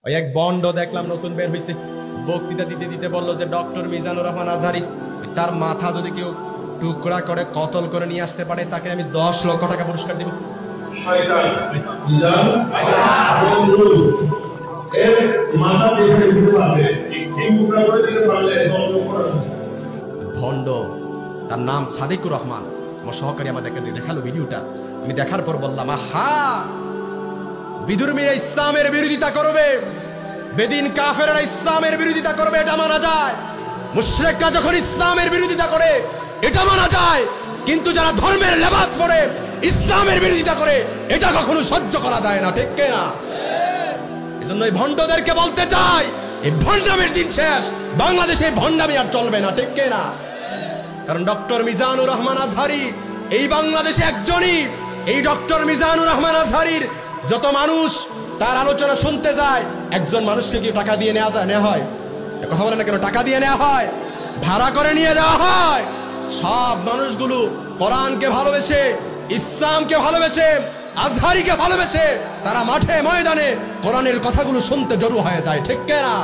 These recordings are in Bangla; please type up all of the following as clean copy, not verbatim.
ওই এক বন্ড দেখলাম নতুন বের হয়েছে, বক্তৃতা দিতে দিতে বললো যে ডক্টর মিজানুর রহমান আজহারি, তার মাথা যদি কেউ টুকরা করে কতল করে নিয়ে আসতে পারে তাকে আমি 10 লক্ষ টাকা পুরস্কার দিব। ভণ্ড, তার নাম সাদিকুর রহমান। আমার সহকারী আমাদেরকে দেখালো ভিডিওটা, আমি দেখার পর বললাম আহা, বিধর্মীরা ইসলামের বিরোধিতা করবে, বেদিন কাফেররা ইসলামের বিরোধিতা করবে, এটা মানা যায়। মুশরিকরা যখন ইসলামের বিরোধিতা করে এটা মানা যায়, কিন্তু যারা ধর্মের লেবাস পরে ইসলামের বিরোধিতা করে এটা কখনো সহ্য করা যায় না, ঠিক না? এজন্য এই ভণ্ডদেরকে বলতে চাই, এই ভণ্ডামের দিন শেষ, বাংলাদেশে ভণ্ডামি আর চলবে না, ঠিক না? কারণ ডক্টর মিজানুর রহমান আজহারি এই বাংলাদেশে একজনই। এই ডক্টর মিজানুর রহমান আজহারির যত মানুষ তার আলোচনা শুনতে যায়, একজন মানুষকে কি টাকা দিয়ে নেওয়া হয়? কথা বলে না কেন? টাকা দিয়ে নেওয়া হয়, ভাড়া করে নিয়ে যাওয়া হয়। সব মানুষগুলো কোরআনকে ভালোবেসে, ইসলামকে ভালোবেসে, আজহারিকে ভালোবেসে তারা মাঠে ময়দানে কোরআনের কথাগুলো শুনতে জড়ো হয়ে যায়, ঠিক না?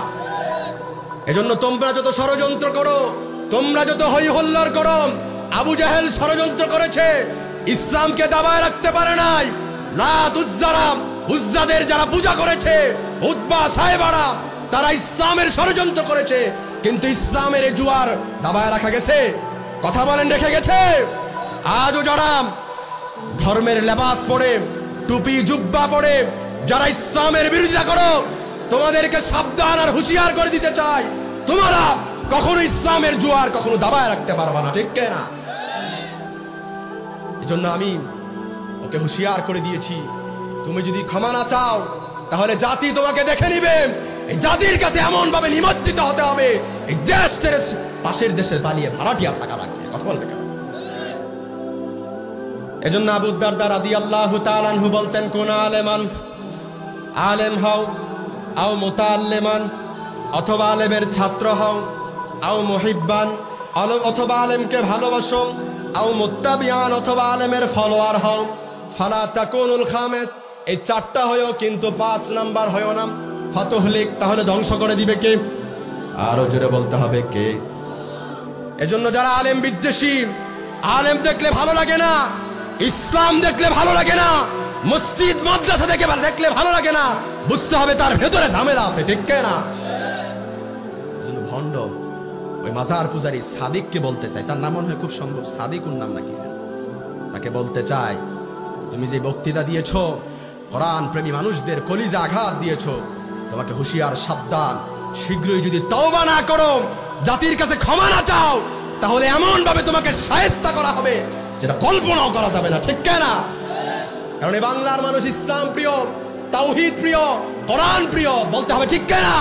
এজন্য তোমরা যত ষড়যন্ত্র করো, তোমরা যত হই হল্লার করো, আবু জাহেল ষড়যন্ত্র করেছে, ইসলামকে দাবায় রাখতে পারে নাই। লাত উজ্জারা, উজ্জাদের যারা পূজা করেছে, উতবা সাহেবারা, তারা ইসলামের ষড়যন্ত্র করেছে, কিন্তু ইসলামের এই জুয়ার দাবায় রাখা গেছে? কথা বলেন, রেখে গেছে? আজও যারা ধর্মের লেবাস পরে, টুপি জুব্বা পরে যারা ইসলামের বিরোধিতা করো, তোমাদেরকে সাবধান আর হুঁশিয়ার করে দিতে চাই, তোমরা কখনো ইসলামের জুয়ার কখনো দাবায় রাখতে পারবা না, ঠিক না? এজন্য আমি ওকে হুঁশিয়ার করে দিয়েছি, তুমি যদি ক্ষমা না চাও তাহলে জাতি তোমাকে দেখে নিবে। এই জাতির কাছে এমন ভাবে নিমজ্জিত হতে হবে, এই দেশ ছেড়ে পাশের দেশে পালিয়ে ভাড়াটিয়া থাকা লাগবে। কথা বলবে কেন? এজন্য আবু দারদা রাদিয়াল্লাহু তাআলা আনহু বলতেন, কোন আলেমান, আলেম হও, আও মুতাআল্লিমান, অথবা আলেমের ছাত্র হও, আও মুহিব্বান, অথবা আলেমকে ভালোবাসো, আও মুত্তাবিআন, অথবা আলেমের ফলোয়ার হও, ফালা তাকুনুল খামিস, এই 4টা হয়ও কিন্তু 5 নাম্বার হয়ও না, ফাতুহলিক, তাহলে ধ্বংস করে দিবে কে? আরো জোরে বলতে হবে কে? এজন্য যারা আলেম বিদ্বেষী, আলেম দেখলে ভালো লাগে না, ইসলাম দেখলে ভালো লাগে না, মসজিদ মাদ্রাসা দেখলে ভালো লাগে না, বুঝতে হবে তার ভেতরে ঝামেলা আছে, ঠিক না? ভণ্ড ওই মাজার পূজারী সাদিককে বলতে চাই, তার নাম মনে হয় খুব সম্ভব সাদিকুর নাম নাকি, তাকে বলতে চাই, তুমি যে বক্তৃতা দিয়েছো, কোরআন প্রেমী মানুষদের কলিজা আঘাত দিয়েছো, তোমাকে হুঁশিয়ার, সাবধান। শীঘ্রই যদি তওবা না করো, জাতির কাছে ক্ষমা না চাও, তাহলে এমন ভাবে তোমাকে শায়েস্তা করা হবে যেটা কল্পনাও করা যাবে না, ঠিক না? কারণ এই বাংলার মানুষ ইসলাম প্রিয়, তাওহীদ প্রিয়, কোরআন প্রিয়, বলতে হবে ঠিক না?